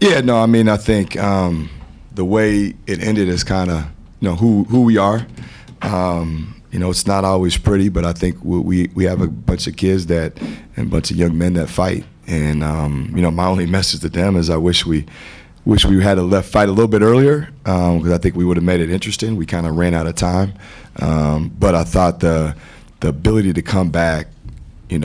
Yeah, no, I mean, I think the way it ended is kind of, who we are. It's not always pretty, but I think we have a bunch of kids and a bunch of young men that fight. And, my only message to them is I wish we had left fight a little bit earlier, because I think we would have made it interesting. We kind of ran out of time. But I thought the ability to come back, you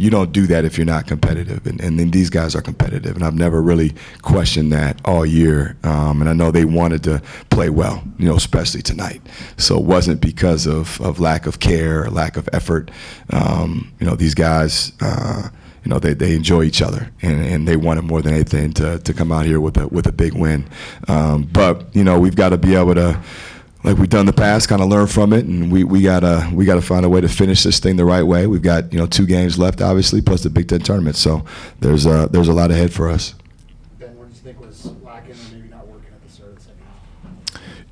don't do that if you're not competitive, and then these guys are competitive, and I've never really questioned that all year. And I know they wanted to play well, especially tonight. So it wasn't because of lack of care or lack of effort. These guys, they enjoy each other, and they wanted more than anything to come out here with a big win. But we've got to be able to, like we've done in the past, kind of learn from it, and we gotta find a way to finish this thing the right way. We've got 2 games left, obviously, plus the Big Ten tournament. So there's a lot ahead for us. Ben, what do you think was lacking or maybe not working at the start of the second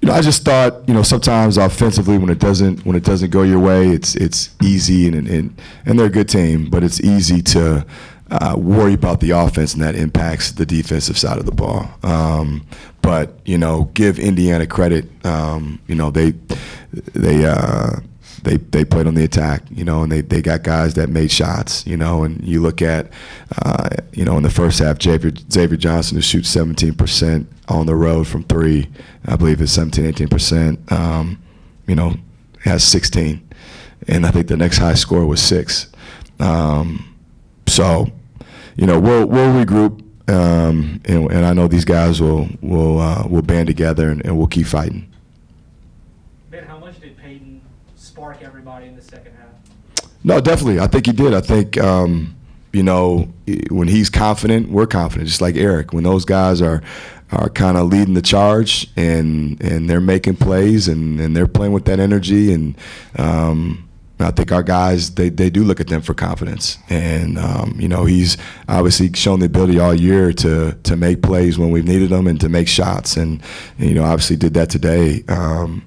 half? I just thought sometimes offensively when it doesn't go your way, it's easy and they're a good team, but it's easy to worry about the offense, and that impacts the defensive side of the ball. But give Indiana credit. They played on the attack. And they got guys that made shots. And you look at in the first half, Xavier Johnson, who shoots 17% on the road from 3, I believe it's 17-18%. Has 16, and I think the next high score was 6. So. We'll regroup, and I know these guys will band together and we'll keep fighting. Ben, how much did Peyton spark everybody in the second half? No, definitely. I think he did. I think when he's confident, we're confident. Just like Eric, when those guys are kind of leading the charge and they're making plays and they're playing with that energy and. I think our guys, they do look at them for confidence. And, he's obviously shown the ability all year to make plays when we've needed them and to make shots. And obviously did that today. I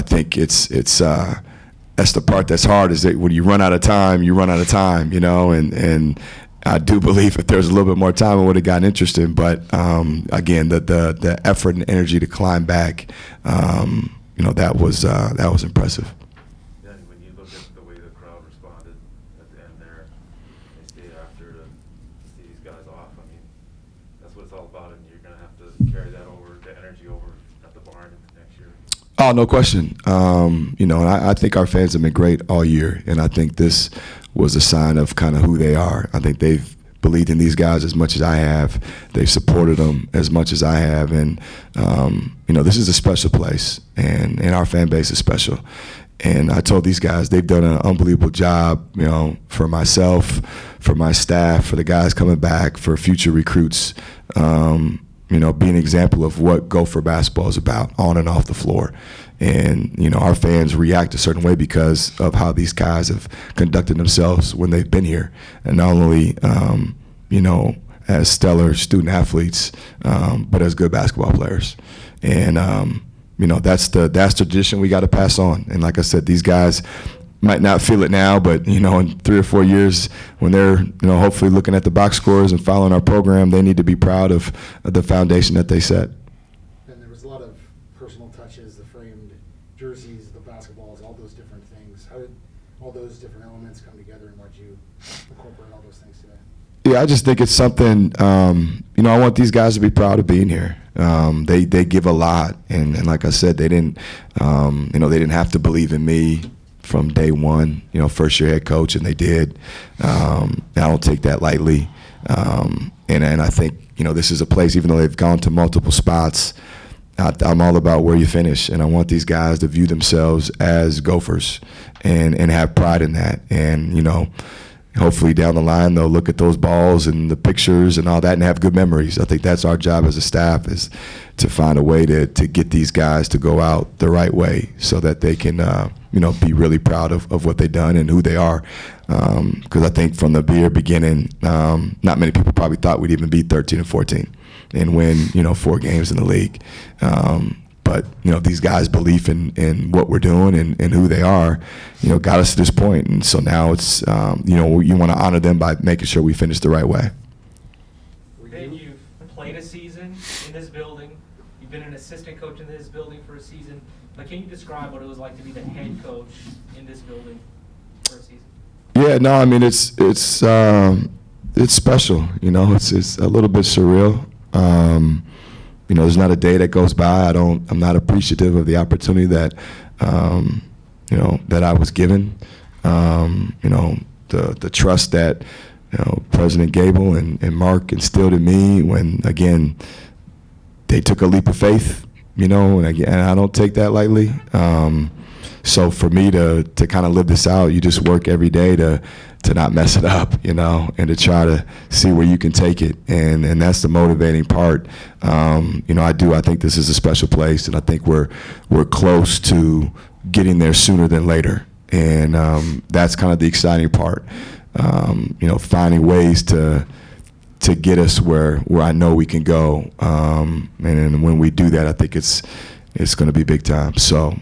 think it's that's the part that's hard, is that when you run out of time, and I do believe if there's a little bit more time, it would have gotten interesting. But, again, the effort and energy to climb back, that was impressive. Oh, no question. And I think our fans have been great all year, and I think this was a sign of kind of who they are. I think they've believed in these guys as much as I have. They've supported them as much as I have, and this is a special place, and our fan base is special. And I told these guys they've done an unbelievable job, for myself, for my staff, for the guys coming back, for future recruits. Be an example of what Gopher basketball is about on and off the floor. And, our fans react a certain way because of how these guys have conducted themselves when they've been here. And not only, as stellar student athletes, but as good basketball players. And, that's the tradition we got to pass on. And like I said, these guys might not feel it now, but in 3 or 4 years, when they're hopefully looking at the box scores and following our program, they need to be proud of the foundation that they set. And there was a lot of personal touches, the framed jerseys, the basketballs, all those different things. How did all those different elements come together and let you incorporate all those things today? Yeah, I just think it's something. I want these guys to be proud of being here. They give a lot, and like I said, they didn't have to believe in me from day one, first year head coach, and they did. I don't take that lightly. And I think, this is a place, even though they've gone to multiple spots, I'm all about where you finish. And I want these guys to view themselves as Gophers and have pride in that. And, hopefully down the line they'll look at those balls and the pictures and all that and have good memories. I think that's our job as a staff, is to find a way to get these guys to go out the right way so that they can be really proud of what they've done and who they are. Because I think from the very beginning, not many people probably thought we'd even beat 13 and 14 and win 4 games in the league. But these guys' belief in what we're doing and who they are, got us to this point. And so now it's you want to honor them by making sure we finish the right way. Ben, But can you describe what it was like to be the head coach in this building for a season? Yeah, no, I mean it's special. You know, it's a little bit surreal. You know, there's not a day that goes by I'm not appreciative of the opportunity that you know, that I was given. You know, the trust that, you know, President Gable and Mark instilled in me when, again, they took a leap of faith, you know, and again, I don't take that lightly. So for me to kind of live this out, you just work every day to not mess it up, you know, and to try to see where you can take it, and that's the motivating part. You know, I think this is a special place, and I think we're close to getting there sooner than later, and that's kind of the exciting part. You know, finding ways to get us where I know we can go, and when we do that, I think it's going to be big time. So.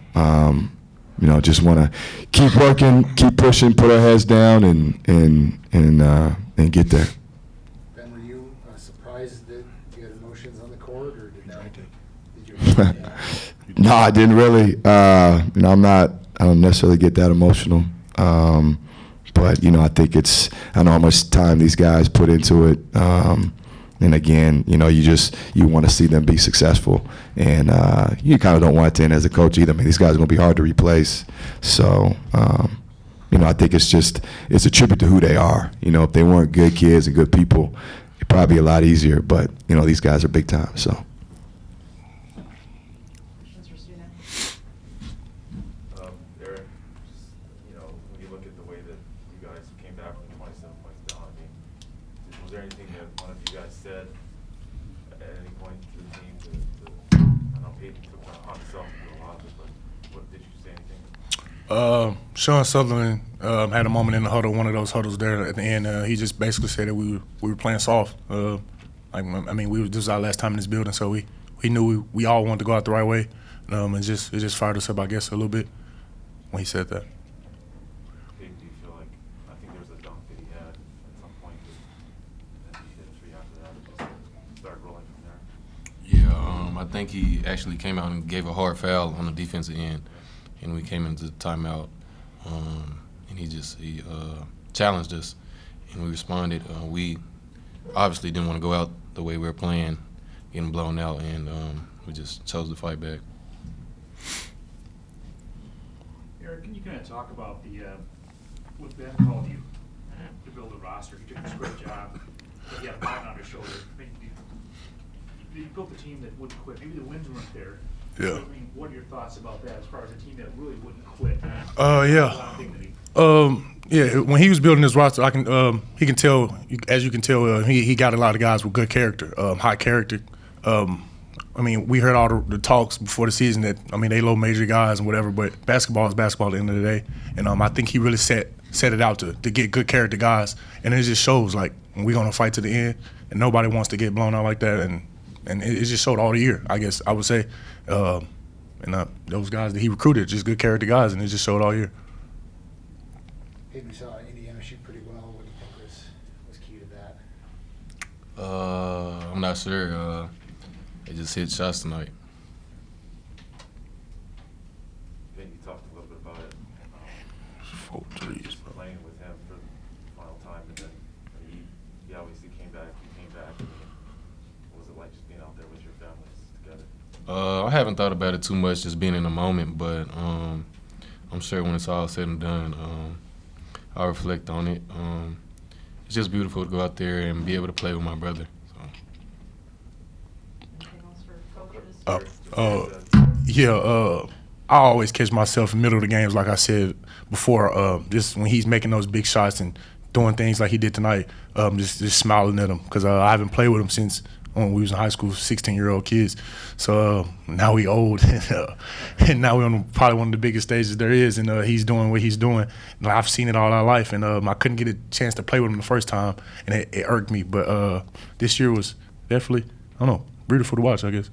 You know, just want to keep working, keep pushing, put our heads down, and get there. Ben, were you surprised that you had emotions on the court, or did you? No, I didn't really. You know, I don't necessarily get that emotional. But you know, I think I know how much time these guys put into it. And again, you know, you want to see them be successful, and you kind of don't want it to end as a coach either. I mean, these guys are going to be hard to replace. So, you know, I think it's a tribute to who they are. You know, if they weren't good kids and good people, it'd probably be a lot easier. But you know, these guys are big time. So. Eric, you know, when you look at the way that you guys came back from 27 points down, I mean, was there anything that one of you guys said at any point to the team? I know Peyton took it on himself to do a lot of it, but what did you say anything? Sean Sutherland had a moment in the huddle, one of those huddles there at the end. He just basically said that we were playing soft. I mean, this was our last time in this building, so we knew we all wanted to go out the right way. It just fired us up, I guess, a little bit when he said that. Do you feel like, I think there was a dunk that he had at some point, and he hit a three after that, and just started rolling from there? Yeah, I think he actually came out and gave a hard foul on the defensive end, and we came into the timeout, and he challenged us, and we responded. We obviously didn't want to go out the way we were playing, getting blown out, and we just chose to fight back. Eric, can you kind of talk about what Ben called you to build a roster? You did this great job. You had a mountain on your shoulder. I mean, you built a team that wouldn't quit. Maybe the wins weren't there. Yeah. I mean, what are your thoughts about that as far as a team that really wouldn't quit? Yeah. Yeah, when he was building this roster, he can tell, as you can tell, he got a lot of guys with good character, high character. I mean, we heard all the talks before the season that, I mean, they low major guys and whatever, but basketball is basketball at the end of the day. And I think he really set it out to get good character guys. And it just shows, like, we're going to fight to the end, and nobody wants to get blown out like that. And it just showed all the year, I guess I would say. Those guys that he recruited, just good character guys, and it just showed all year. Hey, we saw Indiana shoot pretty well. What do you think was key to that? I'm not sure. They just hit shots tonight. I think you talked a little bit about it. 4 threes, bro. Playing with him for the final time, and then he obviously came back. You came back. And what was it like just being out there with your families together? I haven't thought about it too much, just being in the moment, but I'm sure when it's all said and done, I'll reflect on it. It's just beautiful to go out there and be able to play with my brother. I always catch myself in the middle of the games, like I said before, just when he's making those big shots and doing things like he did tonight, just smiling at him, because I haven't played with him since when we was in high school, 16-year-old kids. So now we old, and now we're on probably one of the biggest stages there is, and he's doing what he's doing. And I've seen it all our life, and I couldn't get a chance to play with him the first time, and it irked me. But this year was definitely, I don't know, beautiful to watch, I guess.